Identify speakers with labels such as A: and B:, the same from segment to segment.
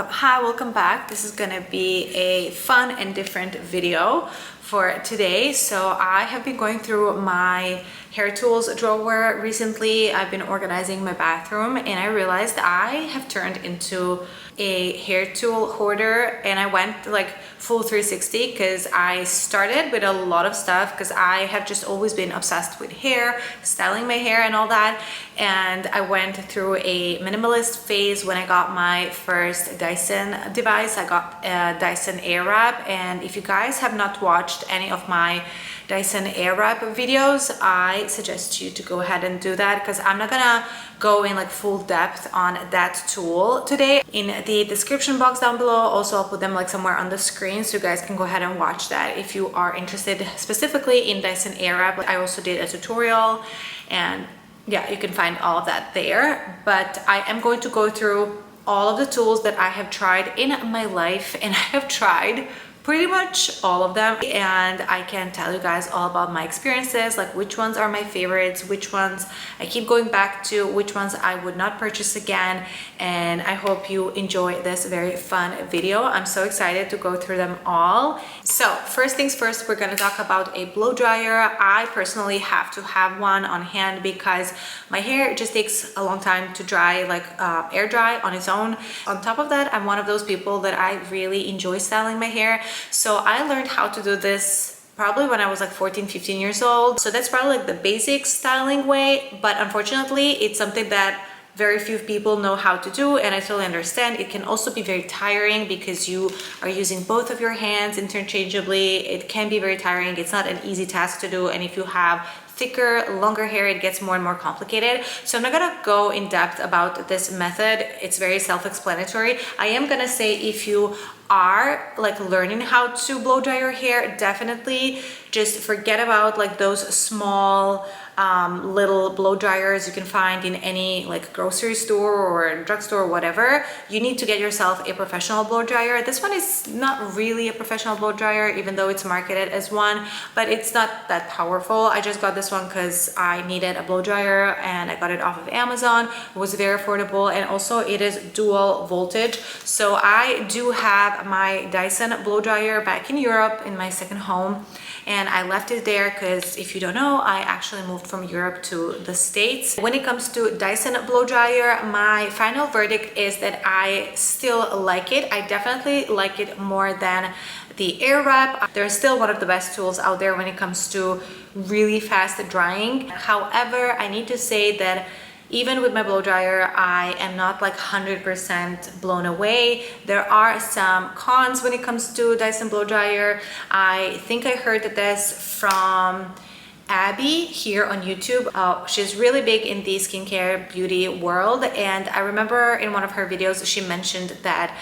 A: Hi, welcome back. This is gonna be a fun and different video for today. So I have been going through my hair tools drawer recently. I've been organizing my bathroom and I realized I have turned into a hair tool hoarder, and I went like full 360 because I started with a lot of stuff because I have just always been obsessed with hair, styling my hair and all that. And I went through a minimalist phase when I got my first Dyson device. I got a Dyson Airwrap, and if you guys have not watched any of my Dyson Airwrap videos, I suggest you to go ahead and do that because I'm not gonna go in like full depth on that tool today. In the description box down below, also I'll put them like somewhere on the screen so you guys can go ahead and watch that if you are interested specifically in Dyson Airwrap. I also did a tutorial, and yeah, you can find all of that there. But I am going to go through all of the tools that I have tried in my life, and I have tried pretty much all of them, and I can tell you guys all about my experiences, like which ones are my favorites, which ones I keep going back to, which ones I would not purchase again. And I hope you enjoy this very fun video. I'm so excited to go through them all. So first things first, we're going to talk about a blow dryer. I personally have to have one on hand because my hair just takes a long time to dry, like air dry on its own. On top of that, I'm one of those people that I really enjoy styling my hair. So I learned how to do this probably when I was like 14-15 years old. So that's probably like the basic styling way, but unfortunately it's something that very few people know how to do, and I totally understand. It can also be very tiring because you are using both of your hands interchangeably. It can be very tiring. It's not an easy task to do, and if you have thicker, longer hair, it gets more and more complicated. So I'm not gonna go in depth about this method. It's very self-explanatory. I am gonna say if you are like learning how to blow dry your hair, definitely just forget about like those small little blow dryers you can find in any like grocery store or drugstore or whatever. You need to get yourself a professional blow dryer. This one is not really a professional blow dryer, even though it's marketed as one, but it's not that powerful. I just got this one because I needed a blow dryer and I got it off of Amazon. It was very affordable, and also it is dual voltage. So I do have my Dyson blow dryer back in Europe in my second home, and I left it there because if you don't know, I actually moved from Europe to the States. When it comes to Dyson blow dryer, my final verdict is that I still like it. I definitely like it more than the Airwrap. They're still one of the best tools out there when it comes to really fast drying. However, I need to say that even with my blow dryer, I am not like 100% blown away. There are some cons when it comes to Dyson blow dryer. I think I heard this from Abby here on YouTube. She's really big in the skincare beauty world, and I remember in one of her videos she mentioned that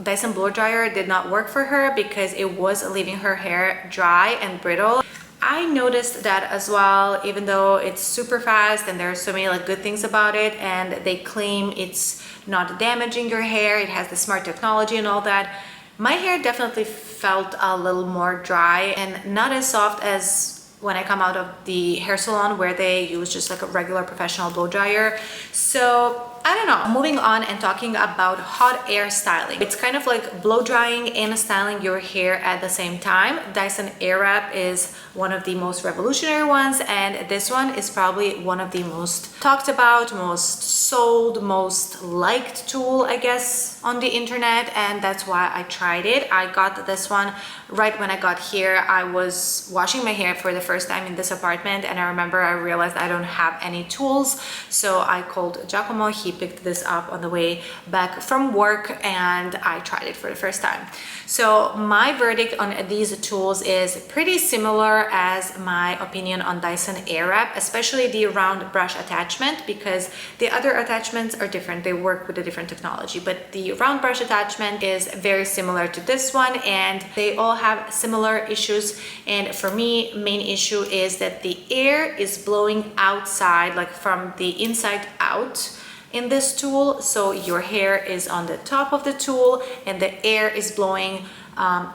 A: Dyson blow dryer did not work for her because it was leaving her hair dry and brittle. I noticed that as well, even though it's super fast and there are so many like good things about it, and they claim it's not damaging your hair, it has the smart technology and all that. My hair definitely felt a little more dry and not as soft as when I come out of the hair salon where they use just like a regular professional blow dryer. So I don't know. Moving on and talking about hot air styling. It's kind of like blow drying and styling your hair at the same time. Dyson Airwrap is one of the most revolutionary ones, and this one is probably one of the most talked about, most sold, most liked tool, I guess, on the internet, and that's why I tried it. I got this one right when I got here. I was washing my hair for the first time in this apartment, and I remember I realized I don't have any tools, so I called Giacomo. He picked this up on the way back from work, and I tried it for the first time. So my verdict on these tools is pretty similar as my opinion on Dyson Airwrap, especially the round brush attachment, because the other attachments are different. They work with a different technology, but the round brush attachment is very similar to this one, and they all have similar issues. And for me, main issue is that the air is blowing outside, like from the inside out, in this tool, so your hair is on the top of the tool and the air is blowing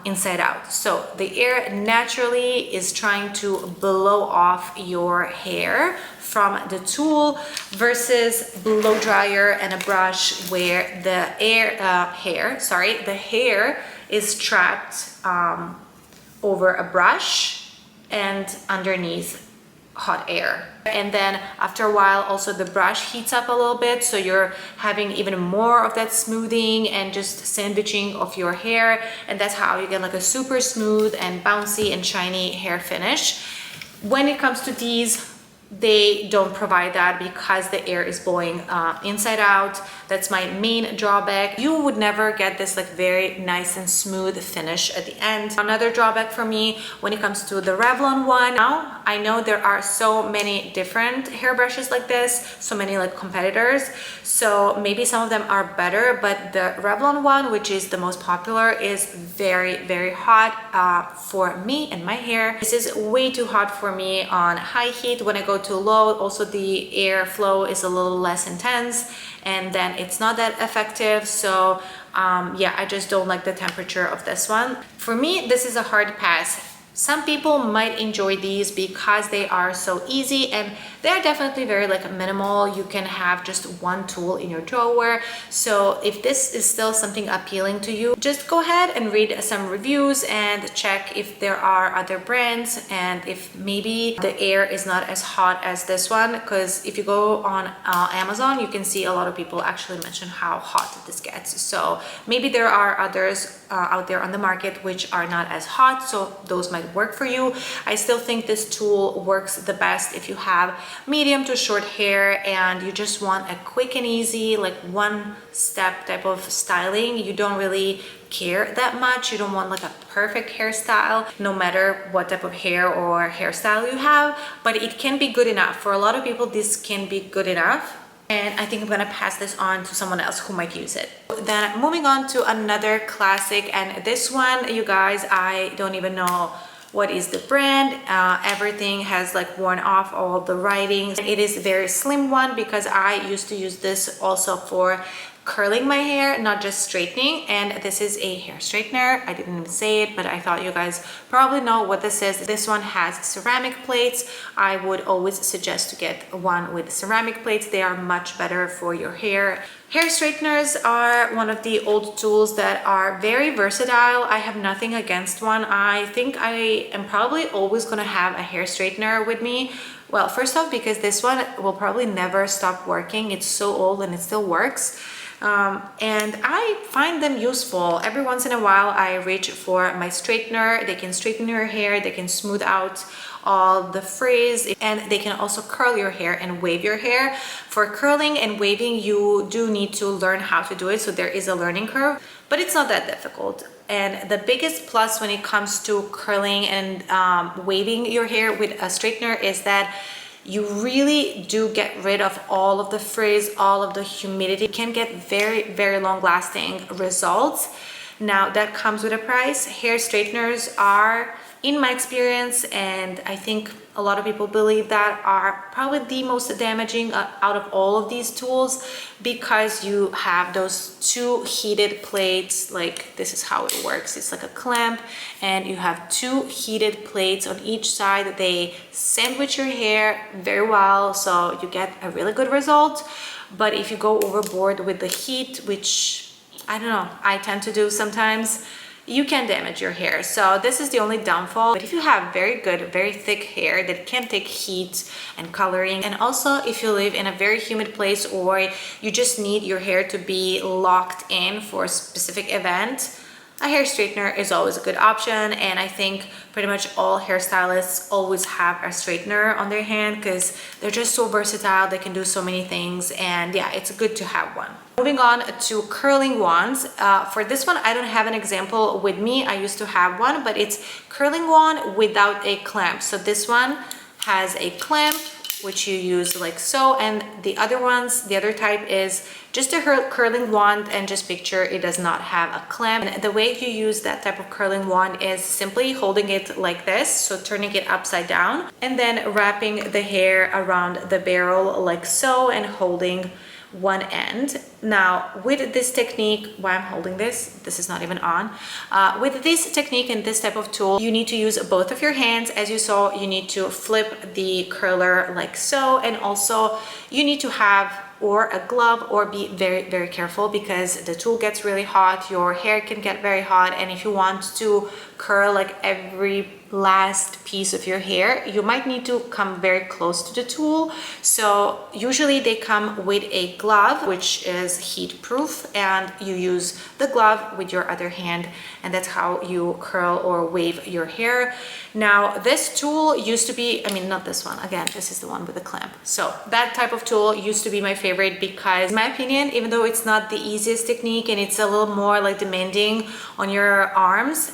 A: inside out. So the air naturally is trying to blow off your hair from the tool versus blow dryer and a brush where the the hair is trapped over a brush and underneath hot air. And then after a while also the brush heats up a little bit, so you're having even more of that smoothing and just sandwiching of your hair, and that's how you get like a super smooth and bouncy and shiny hair finish. When it comes to these, they don't provide that because the air is blowing inside out. That's my main drawback. You would never get this like very nice and smooth finish at the end. Another drawback for me when it comes to the Revlon one, now I know there are so many different hairbrushes like this, so many like competitors, so maybe some of them are better, but the Revlon one, which is the most popular, is very hot for me and my hair. This is way too hot for me on high heat. When I go too low, also the air flow is a little less intense, and then it's not that effective. So yeah, I just don't like the temperature of this one. For me, this is a hard pass. Some people might enjoy these because they are so easy, and they're definitely very like minimal. You can have just one tool in your drawer. So if this is still something appealing to you, just go ahead and read some reviews and check if there are other brands and if maybe the air is not as hot as this one, because if you go on Amazon, you can see a lot of people actually mention how hot this gets. So maybe there are others out there on the market which are not as hot, so those might work for you. I still think this tool works the best if you have medium to short hair and you just want a quick and easy, like one step type of styling. You don't really care that much. You don't want like a perfect hairstyle no matter what type of hair or hairstyle you have, but it can be good enough. For a lot of people, this can be good enough. And I think I'm gonna pass this on to someone else who might use it. Then moving on to another classic, and this one, you guys, I don't even know what is the brand. Everything has like worn off all the writings. It is a very slim one because I used to use this also for curling my hair, not just straightening, and this is a hair straightener. I didn't even say it, but I thought you guys probably know what this is. This one has ceramic plates. I would always suggest to get one with ceramic plates. They are much better for your hair. Hair straighteners are one of the old tools that are very versatile. I have nothing against one. I think I am probably always gonna have a hair straightener with me. Well, first off, because this one will probably never stop working. It's so old and it still works. And I find them useful. Every once in a while I reach for my straightener. They can straighten your hair, they can smooth out all the frizz, and they can also curl your hair and wave your hair. For curling and waving, you do need to learn how to do it, so there is a learning curve, but it's not that difficult. And the biggest plus when it comes to curling and waving your hair with a straightener is that you really do get rid of all of the frizz, all of the humidity. You can get very long lasting results. Now that comes with a price. Hair straighteners are, in my experience, and I think a lot of people believe that, are probably the most damaging out of all of these tools, because you have those two heated plates. Like, this is how it works. It's like a clamp, and you have two heated plates on each side. They sandwich your hair very well, so you get a really good result. But if you go overboard with the heat, which I don't know, I tend to do sometimes, you can damage your hair. So this is the only downfall. But if you have very good, very thick hair that can take heat and coloring, and also if you live in a very humid place, or you just need your hair to be locked in for a specific event, a hair straightener is always a good option. And I think pretty much all hairstylists always have a straightener on their hand because they're just so versatile. They can do so many things, and yeah, it's good to have one. Moving on to curling wands. For this one, I don't have an example with me. I used to have one, but it's curling wand without a clamp. So this one has a clamp, which you use like so, and the other ones, the other type, is just a curling wand, and just picture it does not have a clamp. And the way you use that type of curling wand is simply holding it like this, so turning it upside down, and then wrapping the hair around the barrel like so, and holding one end. Now with this technique, while I'm holding this is not even on. With this technique and this type of tool, you need to use both of your hands. As you saw, you need to flip the curler like so, and also you need to have or a glove, or be very, very careful because the tool gets really hot, your hair can get very hot, and if you want to curl like every last piece of your hair, you might need to come very close to the tool. So usually they come with a glove which is heat proof, and you use the glove with your other hand, and that's how you curl or wave your hair. Now this tool used to be, I mean not this one, again this is the one with the clamp. So that type of tool used to be my favorite because in my opinion, even though it's not the easiest technique and it's a little more like demanding on your arms,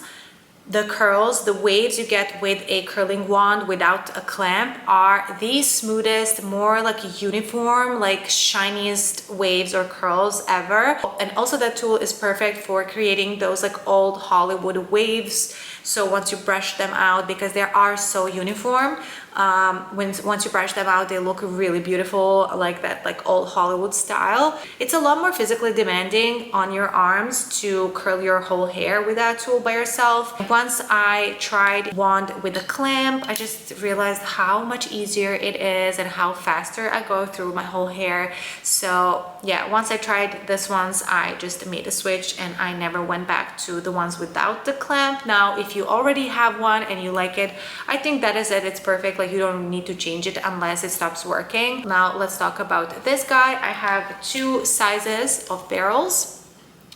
A: the curls, the waves you get with a curling wand without a clamp are the smoothest, more like uniform, like shiniest waves or curls ever. And also that tool is perfect for creating those like old Hollywood waves. So once you brush them out, because they are so uniform, once you brush them out, they look really beautiful, like that like old Hollywood style. It's a lot more physically demanding on your arms to curl your whole hair with that tool by yourself. Once I tried wand with a clamp, I just realized how much easier it is and how faster I go through my whole hair. So yeah, once I tried this ones, I just made a switch and I never went back to the ones without the clamp. Now if you already have one and you like it, I think that is it. It's perfect. Like you don't need to change it unless it stops working. Now let's talk about this guy. I have two sizes of barrels.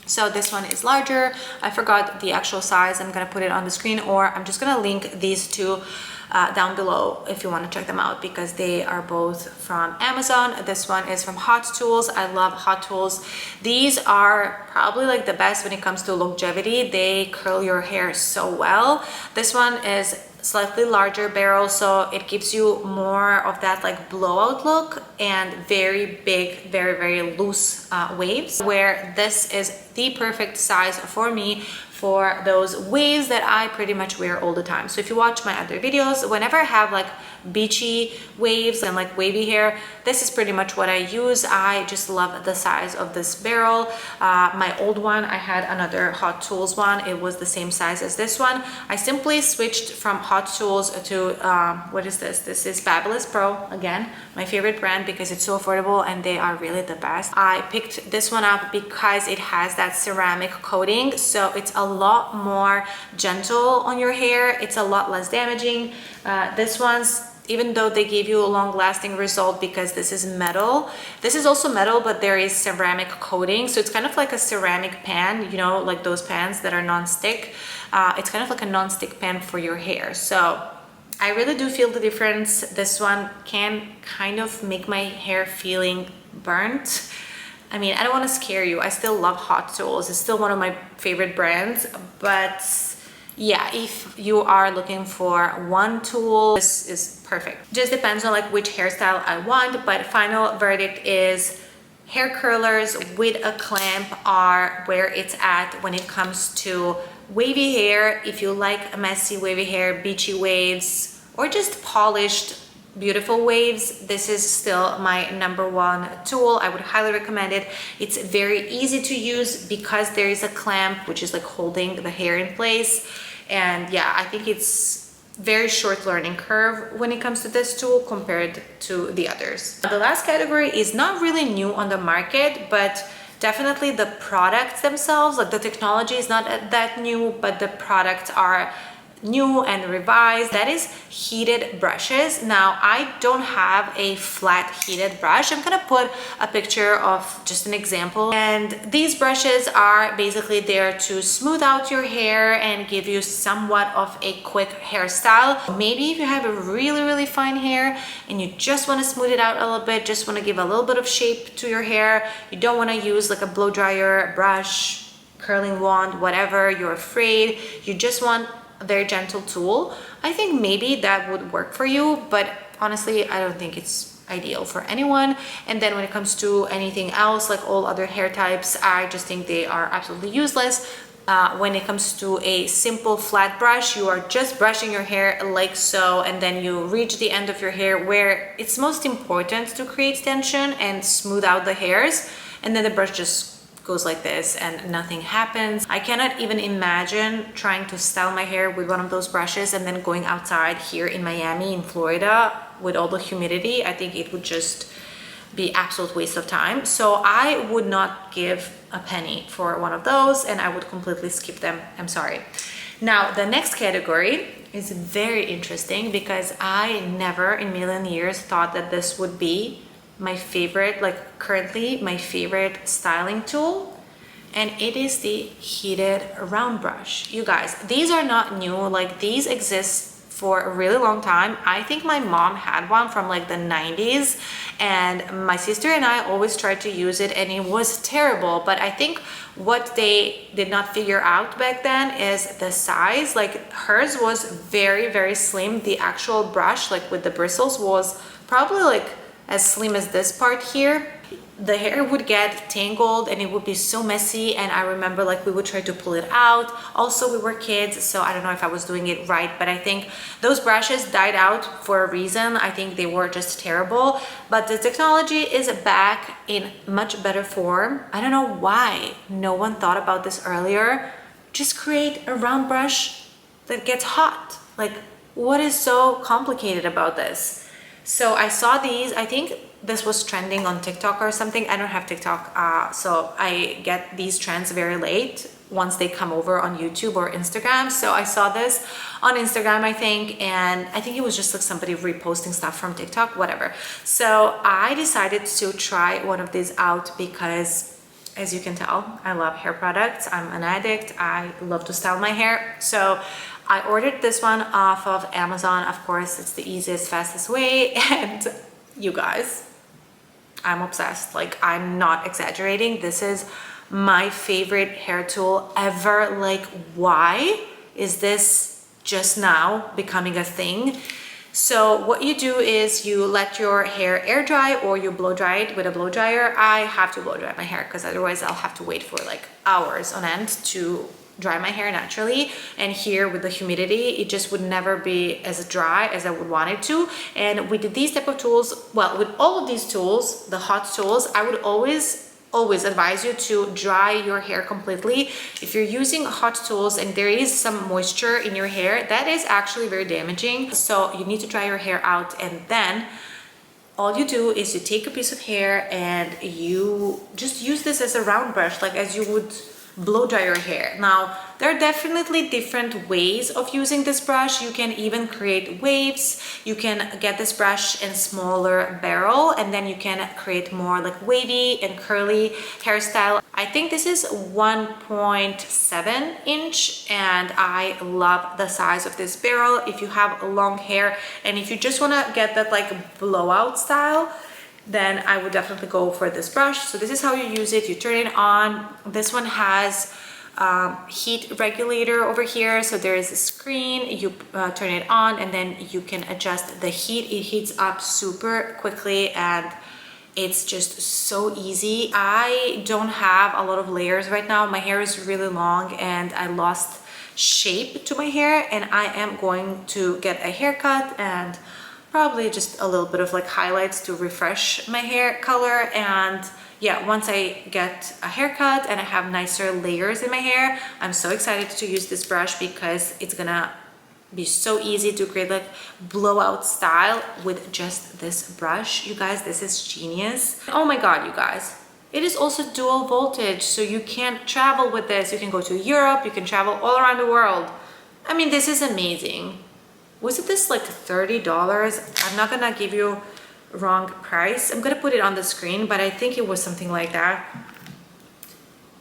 A: So this one is larger. I forgot the actual size. I'm gonna put it on the screen, or I'm just gonna link these two down below if you want to check them out, because they are both from Amazon. This one is from Hot Tools. I love Hot Tools. These are probably like the best when it comes to longevity. They curl your hair so well. This one is slightly larger barrel, so it gives you more of that like blowout look and very big, very, very loose waves, where this is the perfect size for me for those waves that I pretty much wear all the time. So if you watch my other videos, whenever I have like beachy waves and like wavy hair, this is pretty much what I use. I just love the size of this barrel. My old one, I had another Hot Tools one. It was the same size as this one. I simply switched from Hot Tools to, what is this? This is Fabulous Pro, again, my favorite brand because it's so affordable and they are really the best. I picked this one up because it has that ceramic coating, so it's a lot more gentle on your hair. It's a lot less damaging. This one's, even though they give you a long-lasting result because this is metal, this is also metal, but there is ceramic coating, so it's kind of like a ceramic pan, you know, like those pans that are non-stick. It's kind of like a non-stick pan for your hair. So I really do feel the difference. This one can kind of make my hair feeling burnt. I mean, I don't want to scare you. I still love Hot Tools. It's still one of my favorite brands, but yeah, if you are looking for one tool, this is perfect. Just depends on like which hairstyle I want, but final verdict is hair curlers with a clamp are where it's at when it comes to wavy hair. If you like messy wavy hair, beachy waves, or just polished beautiful waves, this is still my #1 tool. I would highly recommend it. It's very easy to use because there is a clamp which is like holding the hair in place. And yeah, I think it's very short learning curve when it comes to this tool compared to the others. The last category is not really new on the market, but definitely the products themselves, like the technology is not that new, but the products are new and revised. That is heated brushes. Now I don't have a flat heated brush. I'm gonna put a picture of just an example, and these brushes are basically there to smooth out your hair and give you somewhat of a quick hairstyle. Maybe if you have a really fine hair and you just want to smooth it out a little bit, just want to give a little bit of shape to your hair, you don't want to use like a blow dryer, brush, curling wand, whatever, you're afraid, you just want a very gentle tool, I think maybe that would work for you, but honestly I don't think it's ideal for anyone. And then when it comes to anything else, like all other hair types, I just think they are absolutely useless. when it comes to a simple flat brush, you are just brushing your hair like so, and then you reach the end of your hair where it's most important to create tension and smooth out the hairs, and then the brush just goes like this and nothing happens. I cannot even imagine trying to style my hair with one of those brushes and then going outside here in Miami, in Florida, with all the humidity. I think it would just be absolute waste of time. So I would not give a penny for one of those, and I would completely skip them. I'm sorry. Now, the next category is very interesting because I never in a million years thought that this would be my favorite, like currently my favorite styling tool, and it is the heated round brush. You guys, these are not new, like these exist for a really long time. I think my mom had one from like the 90s, and my sister and I always tried to use it and it was terrible. But I think what they did not figure out back then is the size. Like hers was very, very slim. The actual brush, like with the bristles, was probably like as slim as this part here. The hair would get tangled and it would be so messy, and I remember like we would try to pull it out. Also, we were kids, so I don't know if I was doing it right, but I think those brushes died out for a reason. I think they were just terrible, but the technology is back in much better form. I don't know why no one thought about this earlier. Just create a round brush that gets hot. Like, what is so complicated about this? So I saw these, I think this was trending on TikTok or something. I don't have TikTok, so I get these trends very late once they come over on YouTube or Instagram. So I saw this on Instagram, I think, and I think it was just like somebody reposting stuff from TikTok, whatever. So I decided to try one of these out because, as you can tell, I love hair products. I'm an addict. I love to style my hair. So I ordered this one off of Amazon. Of course, it's the easiest, fastest way. And you guys, I'm obsessed. Like, I'm not exaggerating. This is my favorite hair tool ever. Like, why is this just now becoming a thing? So what you do is you let your hair air dry, or you blow dry it with a blow dryer. I have to blow dry my hair because otherwise I'll have to wait for like hours on end to dry my hair naturally, and here with the humidity it just would never be as dry as I would want it to. And with these type of tools, well, with all of these tools, the hot tools, I would always advise you to dry your hair completely. If you're using hot tools and there is some moisture in your hair, that is actually very damaging. So you need to dry your hair out, and then all you do is you take a piece of hair and you just use this as a round brush, like as you would blow dry your hair. Now, there are definitely different ways of using this brush. You can even create waves. You can get this brush in smaller barrel, and then you can create more like wavy and curly hairstyle. I think this is 1.7 inch, and I love the size of this barrel. If you have long hair and if you just want to get that like blowout style, then I would definitely go for this brush. So this is how you use it. You turn it on. This one has heat regulator over here. So there is a screen, you turn it on, and then you can adjust the heat. It heats up super quickly and it's just so easy. I don't have a lot of layers right now. My hair is really long and I lost shape to my hair, and I am going to get a haircut and probably just a little bit of like highlights to refresh my hair color. And yeah, once I get a haircut and I have nicer layers in my hair, I'm so excited to use this brush because it's gonna be so easy to create like blowout style with just this brush. You guys, this is genius. Oh my god, you guys, it is also dual voltage, so you can travel with this. You can go to Europe, you can travel all around the world. I mean, this is amazing. Was it this like $30? I'm not gonna give you wrong price. I'm gonna put it on the screen, but I think it was something like that.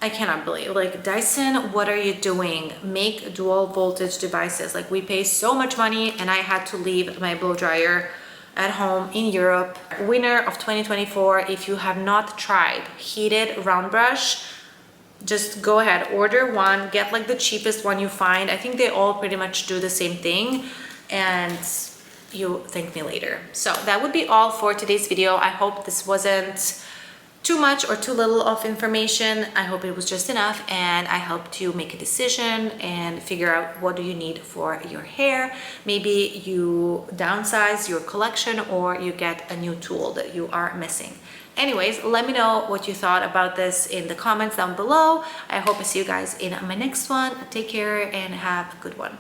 A: I cannot believe, like, Dyson, what are you doing? Make dual voltage devices. Like, we pay so much money and I had to leave my blow dryer at home in Europe. Winner of 2024, if you have not tried heated round brush, just go ahead, order one, get like the cheapest one you find. I think they all pretty much do the same thing, and you thank me later. So that would be all for today's video. I hope this wasn't too much or too little of information. I hope it was just enough and I helped you make a decision and figure out what do you need for your hair. Maybe you downsize your collection or you get a new tool that you are missing. Anyways, let me know what you thought about this in the comments down below. I hope I see you guys in my next one. Take care and have a good one.